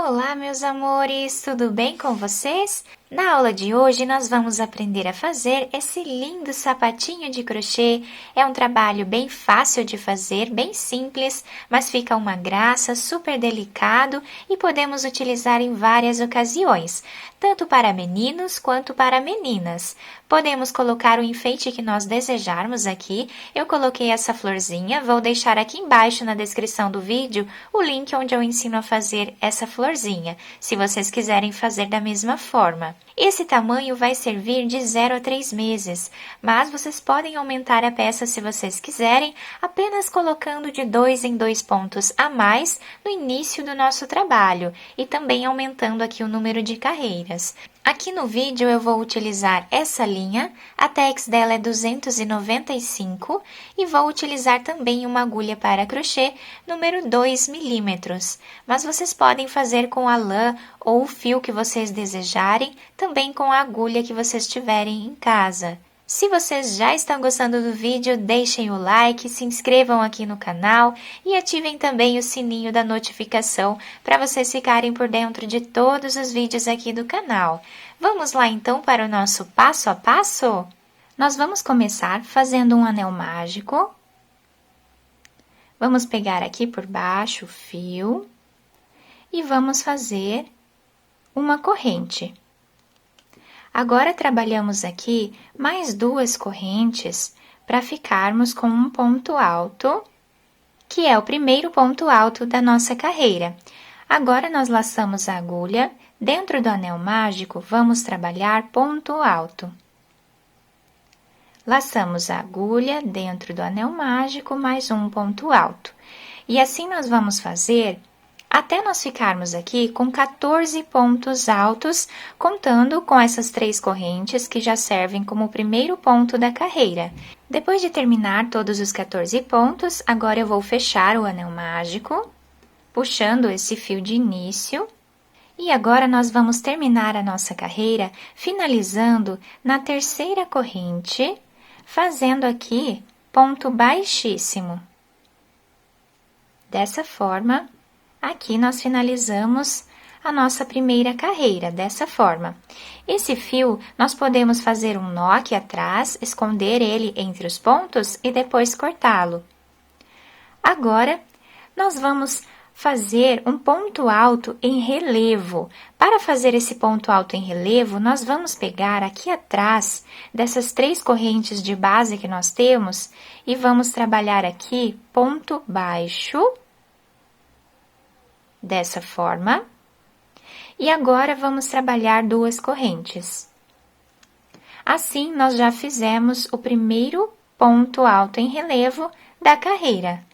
Olá, meus amores! Tudo bem com vocês? Na aula de hoje, nós vamos aprender a fazer esse lindo sapatinho de crochê. É um trabalho bem fácil de fazer, bem simples, mas fica uma graça, super delicado e podemos utilizar em várias ocasiões, tanto para meninos quanto para meninas. Podemos colocar o enfeite que nós desejarmos aqui. Eu coloquei essa florzinha, vou deixar aqui embaixo na descrição do vídeo o link onde eu ensino a fazer essa florzinha, se vocês quiserem fazer da mesma forma. Esse tamanho vai servir de 0 a 3 meses, mas vocês podem aumentar a peça se vocês quiserem, apenas colocando de 2 em 2 pontos a mais no início do nosso trabalho e também aumentando aqui o número de carreiras. Aqui no vídeo eu vou utilizar essa linha, a tex dela é 295 e vou utilizar também uma agulha para crochê número 2 milímetros, mas vocês podem fazer com a lã ou o fio que vocês desejarem, também com a agulha que vocês tiverem em casa. Se vocês já estão gostando do vídeo, deixem o like, se inscrevam aqui no canal e ativem também o sininho da notificação para vocês ficarem por dentro de todos os vídeos aqui do canal. Vamos lá então para o nosso passo a passo? Nós vamos começar fazendo um anel mágico. Vamos pegar aqui por baixo o fio e vamos fazer uma corrente. Agora, trabalhamos aqui mais 2 correntes para ficarmos com um ponto alto, que é o primeiro ponto alto da nossa carreira. Agora, nós laçamos a agulha, dentro do anel mágico, vamos trabalhar ponto alto. Laçamos a agulha dentro do anel mágico, mais um ponto alto. E assim nós vamos fazer até nós ficarmos aqui com 14 pontos altos, contando com essas 3 correntes que já servem como o primeiro ponto da carreira. Depois de terminar todos os 14 pontos, agora eu vou fechar o anel mágico, puxando esse fio de início. E agora nós vamos terminar a nossa carreira finalizando na terceira corrente, fazendo aqui ponto baixíssimo. Dessa forma, aqui nós finalizamos a nossa primeira carreira, dessa forma. Esse fio, nós podemos fazer um nó aqui atrás, esconder ele entre os pontos e depois cortá-lo. Agora, nós vamos fazer um ponto alto em relevo. Para fazer esse ponto alto em relevo, nós vamos pegar aqui atrás dessas 3 correntes de base que nós temos e vamos trabalhar aqui ponto baixo, dessa forma. E agora, vamos trabalhar 2 correntes. Assim, nós já fizemos o primeiro ponto alto em relevo da carreira.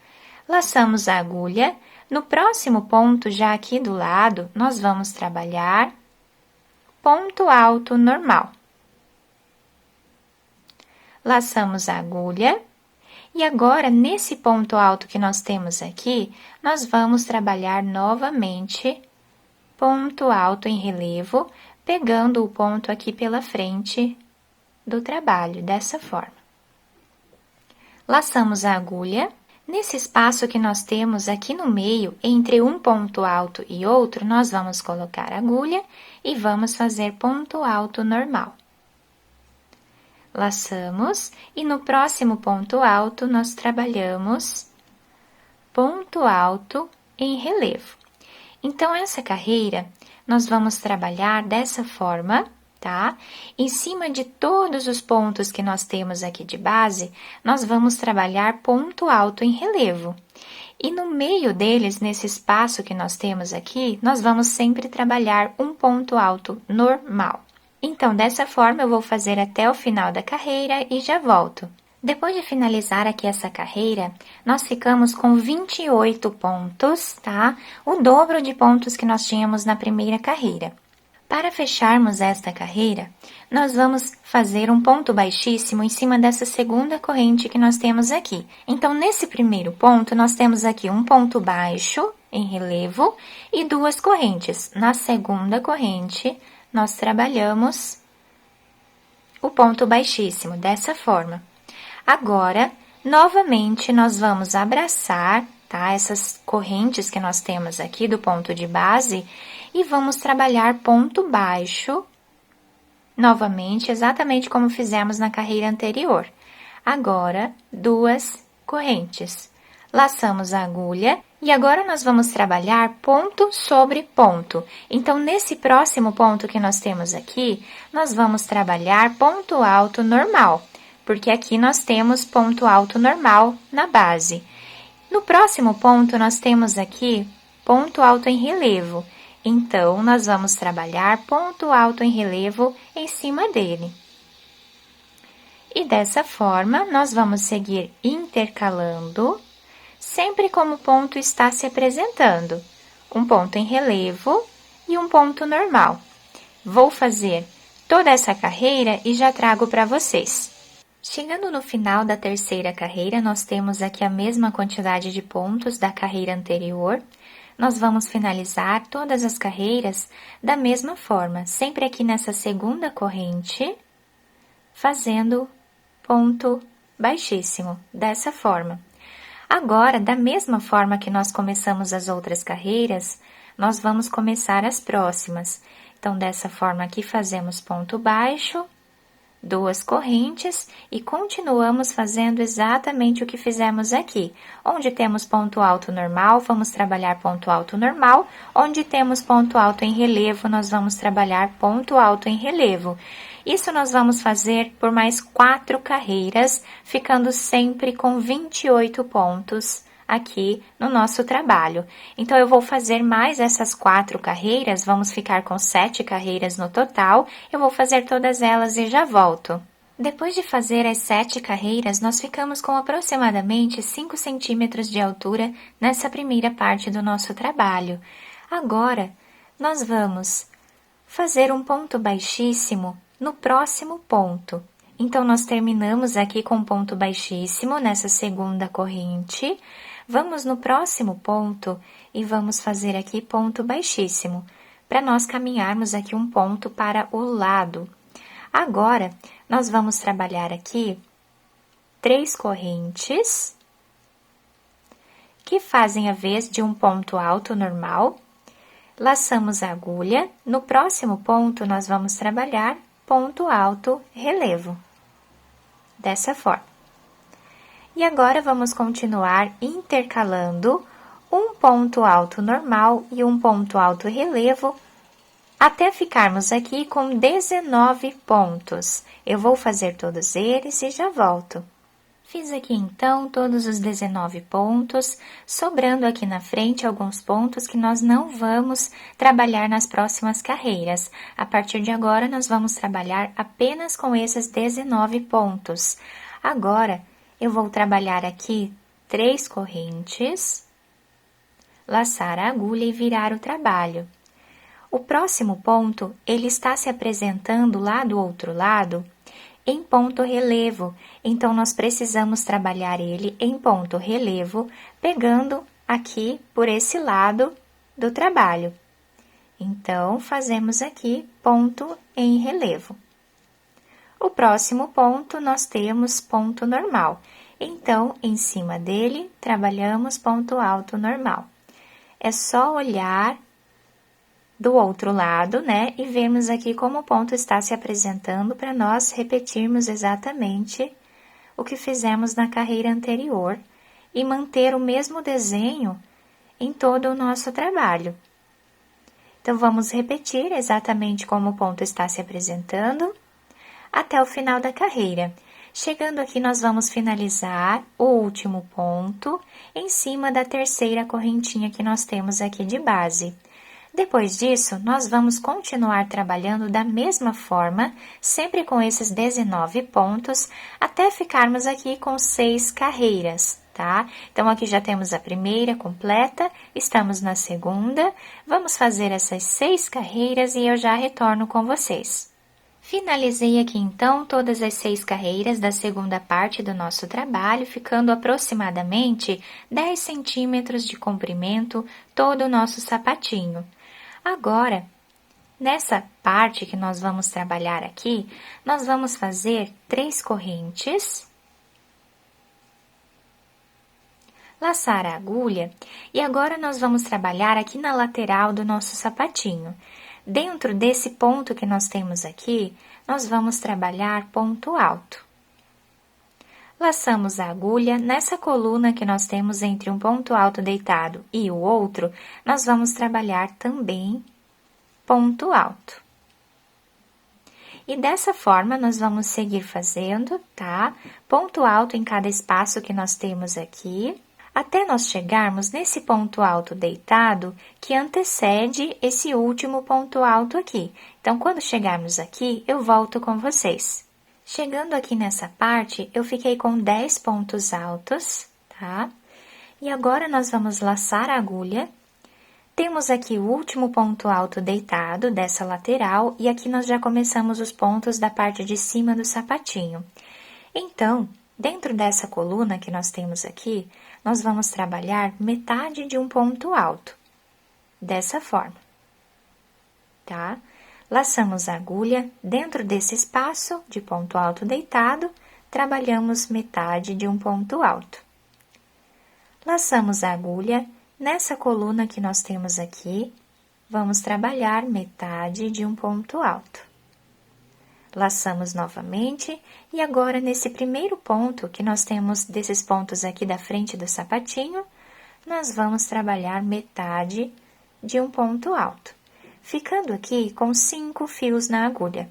Laçamos a agulha. No próximo ponto, já aqui do lado, nós vamos trabalhar ponto alto normal. Laçamos a agulha. E agora, nesse ponto alto que nós temos aqui, nós vamos trabalhar novamente ponto alto em relevo, pegando o ponto aqui pela frente do trabalho, dessa forma. Laçamos a agulha. Nesse espaço que nós temos aqui no meio, entre um ponto alto e outro, nós vamos colocar a agulha e vamos fazer ponto alto normal. Laçamos e no próximo ponto alto nós trabalhamos ponto alto em relevo. Então, essa carreira nós vamos trabalhar dessa forma, tá? Em cima de todos os pontos que nós temos aqui de base, nós vamos trabalhar ponto alto em relevo. E no meio deles, nesse espaço que nós temos aqui, nós vamos sempre trabalhar um ponto alto normal. Então, dessa forma, eu vou fazer até o final da carreira e já volto. Depois de finalizar aqui essa carreira, nós ficamos com 28 pontos, tá? O dobro de pontos que nós tínhamos na primeira carreira. Para fecharmos esta carreira, nós vamos fazer um ponto baixíssimo em cima dessa segunda corrente que nós temos aqui. Então, nesse primeiro ponto, nós temos aqui um ponto baixo em relevo e 2 correntes. Na segunda corrente, nós trabalhamos o ponto baixíssimo, dessa forma. Agora, novamente, nós vamos abraçar, tá? Essas correntes que nós temos aqui do ponto de base e vamos trabalhar ponto baixo, novamente, exatamente como fizemos na carreira anterior. Agora, 2 correntes. Laçamos a agulha e agora nós vamos trabalhar ponto sobre ponto. Então, nesse próximo ponto que nós temos aqui, nós vamos trabalhar ponto alto normal, porque aqui nós temos ponto alto normal na base. No próximo ponto, nós temos aqui ponto alto em relevo. Então, nós vamos trabalhar ponto alto em relevo em cima dele. E dessa forma, nós vamos seguir intercalando, sempre como o ponto está se apresentando. Um ponto em relevo e um ponto normal. Vou fazer toda essa carreira e já trago para vocês. Chegando no final da terceira carreira, nós temos aqui a mesma quantidade de pontos da carreira anterior. Nós vamos finalizar todas as carreiras da mesma forma, sempre aqui nessa segunda corrente, fazendo ponto baixíssimo, dessa forma. Agora, da mesma forma que nós começamos as outras carreiras, nós vamos começar as próximas. Então, dessa forma aqui, fazemos ponto baixo, 2 correntes e continuamos fazendo exatamente o que fizemos aqui. Onde temos ponto alto normal, vamos trabalhar ponto alto normal. Onde temos ponto alto em relevo, nós vamos trabalhar ponto alto em relevo. Isso nós vamos fazer por mais 4 carreiras, ficando sempre com 28 pontos aqui no nosso trabalho. Então, eu vou fazer mais essas 4 carreiras, vamos ficar com 7 carreiras no total, eu vou fazer todas elas e já volto. Depois de fazer as 7 carreiras, nós ficamos com aproximadamente 5 centímetros de altura nessa primeira parte do nosso trabalho. Agora, nós vamos fazer um ponto baixíssimo no próximo ponto. Então, nós terminamos aqui com um ponto baixíssimo nessa segunda corrente. Vamos no próximo ponto e vamos fazer aqui ponto baixíssimo, para nós caminharmos aqui um ponto para o lado. Agora, nós vamos trabalhar aqui 3 correntes, que fazem a vez de um ponto alto normal. Laçamos a agulha, no próximo ponto nós vamos trabalhar ponto alto relevo, dessa forma. E agora, vamos continuar intercalando um ponto alto normal e um ponto alto relevo, até ficarmos aqui com 19 pontos. Eu vou fazer todos eles e já volto. Fiz aqui, então, todos os 19 pontos, sobrando aqui na frente alguns pontos que nós não vamos trabalhar nas próximas carreiras. A partir de agora, nós vamos trabalhar apenas com esses 19 pontos. Agora, eu vou trabalhar aqui 3 correntes, laçar a agulha e virar o trabalho. O próximo ponto, ele está se apresentando lá do outro lado em ponto relevo, então nós precisamos trabalhar ele em ponto relevo, pegando aqui por esse lado do trabalho. Então, fazemos aqui ponto em relevo. O próximo ponto, nós temos ponto normal. Então, em cima dele, trabalhamos ponto alto normal. É só olhar do outro lado, né? E vermos aqui como o ponto está se apresentando para nós repetirmos exatamente o que fizemos na carreira anterior e manter o mesmo desenho em todo o nosso trabalho. Então, vamos repetir exatamente como o ponto está se apresentando até o final da carreira. Chegando aqui, nós vamos finalizar o último ponto em cima da terceira correntinha que nós temos aqui de base. Depois disso, nós vamos continuar trabalhando da mesma forma, sempre com esses 19 pontos, até ficarmos aqui com 6 carreiras, tá? Então, aqui já temos a primeira completa, estamos na segunda, vamos fazer essas 6 carreiras e eu já retorno com vocês. Finalizei aqui, então, todas as 6 carreiras da segunda parte do nosso trabalho, ficando aproximadamente 10 centímetros de comprimento todo o nosso sapatinho. Agora, nessa parte que nós vamos trabalhar aqui, nós vamos fazer 3 correntes, laçar a agulha e agora nós vamos trabalhar aqui na lateral do nosso sapatinho. Dentro desse ponto que nós temos aqui, nós vamos trabalhar ponto alto. Laçamos a agulha, nessa coluna que nós temos entre um ponto alto deitado e o outro, nós vamos trabalhar também ponto alto. E dessa forma, nós vamos seguir fazendo, tá? Ponto alto em cada espaço que nós temos aqui, até nós chegarmos nesse ponto alto deitado que antecede esse último ponto alto aqui. Então, quando chegarmos aqui, eu volto com vocês. Chegando aqui nessa parte, eu fiquei com 10 pontos altos, tá? E agora, nós vamos laçar a agulha. Temos aqui o último ponto alto deitado dessa lateral e aqui nós já começamos os pontos da parte de cima do sapatinho. Então, dentro dessa coluna que nós temos aqui, nós vamos trabalhar metade de um ponto alto, dessa forma, tá? Laçamos a agulha, dentro desse espaço de ponto alto deitado, trabalhamos metade de um ponto alto. Laçamos a agulha, nessa coluna que nós temos aqui, vamos trabalhar metade de um ponto alto. Laçamos novamente e agora nesse primeiro ponto que nós temos desses pontos aqui da frente do sapatinho, nós vamos trabalhar metade de um ponto alto, ficando aqui com 5 fios na agulha.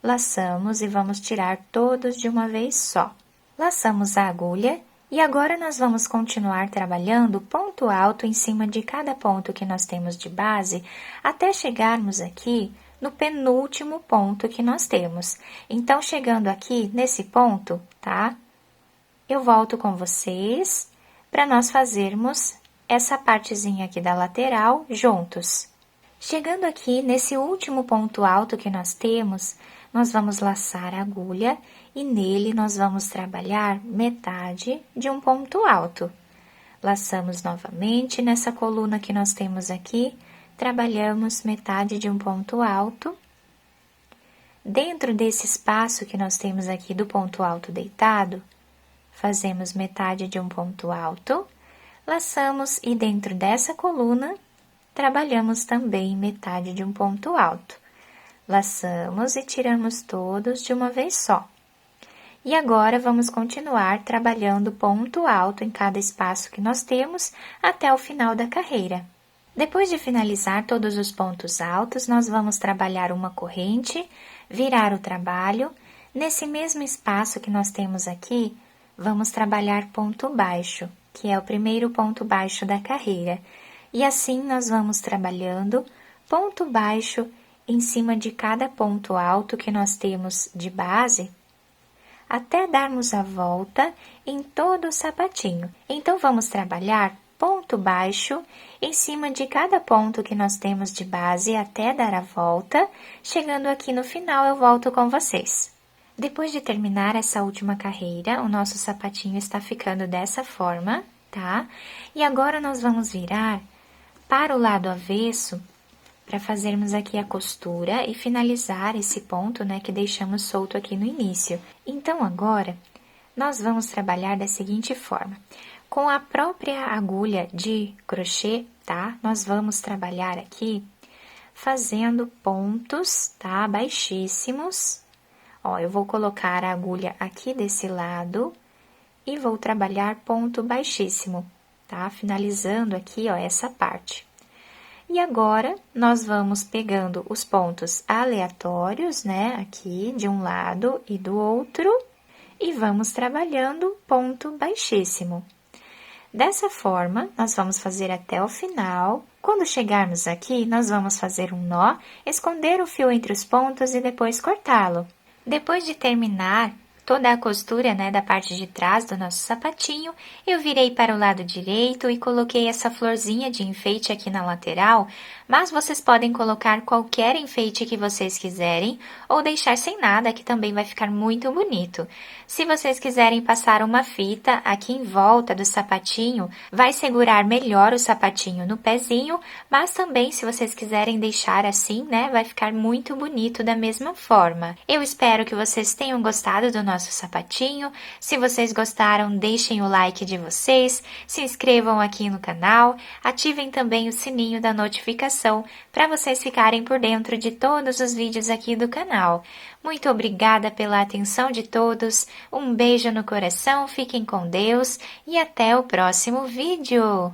Laçamos e vamos tirar todos de uma vez só. Laçamos a agulha e agora nós vamos continuar trabalhando ponto alto em cima de cada ponto que nós temos de base, até chegarmos aqui no penúltimo ponto que nós temos. Então, chegando aqui nesse ponto, tá? Eu volto com vocês para nós fazermos essa partezinha aqui da lateral juntos. Chegando aqui nesse último ponto alto que nós temos, nós vamos laçar a agulha e nele nós vamos trabalhar metade de um ponto alto. Laçamos novamente nessa coluna que nós temos aqui, trabalhamos metade de um ponto alto. Dentro desse espaço que nós temos aqui do ponto alto deitado, fazemos metade de um ponto alto, laçamos e dentro dessa coluna, trabalhamos também metade de um ponto alto. Laçamos e tiramos todos de uma vez só. E agora, vamos continuar trabalhando ponto alto em cada espaço que nós temos até o final da carreira. Depois de finalizar todos os pontos altos, nós vamos trabalhar uma corrente, virar o trabalho. Nesse mesmo espaço que nós temos aqui, vamos trabalhar ponto baixo, que é o primeiro ponto baixo da carreira. E assim, nós vamos trabalhando ponto baixo em cima de cada ponto alto que nós temos de base, até darmos a volta em todo o sapatinho. Então, vamos trabalhar ponto baixo em cima de cada ponto que nós temos de base até dar a volta. Chegando aqui no final, eu volto com vocês. Depois de terminar essa última carreira, o nosso sapatinho está ficando dessa forma, tá? E agora, nós vamos virar para o lado avesso, para fazermos aqui a costura e finalizar esse ponto, né, que deixamos solto aqui no início. Então, agora, nós vamos trabalhar da seguinte forma. Com a própria agulha de crochê, tá? Nós vamos trabalhar aqui fazendo pontos, tá? Baixíssimos. Ó, eu vou colocar a agulha aqui desse lado e vou trabalhar ponto baixíssimo, tá? Finalizando aqui, ó, essa parte. E agora, nós vamos pegando os pontos aleatórios, né, aqui de um lado e do outro, e vamos trabalhando ponto baixíssimo. Dessa forma, nós vamos fazer até o final. Quando chegarmos aqui, nós vamos fazer um nó, esconder o fio entre os pontos e depois cortá-lo. Depois de terminar toda a costura, né, da parte de trás do nosso sapatinho, eu virei para o lado direito e coloquei essa florzinha de enfeite aqui na lateral, mas vocês podem colocar qualquer enfeite que vocês quiserem ou deixar sem nada, que também vai ficar muito bonito. Se vocês quiserem passar uma fita aqui em volta do sapatinho, vai segurar melhor o sapatinho no pezinho, mas também se vocês quiserem deixar assim, né, vai ficar muito bonito da mesma forma. Eu espero que vocês tenham gostado do nosso nosso sapatinho. Se vocês gostaram, deixem o like de vocês, se inscrevam aqui no canal, ativem também o sininho da notificação para vocês ficarem por dentro de todos os vídeos aqui do canal. Muito obrigada pela atenção de todos, um beijo no coração, fiquem com Deus e até o próximo vídeo!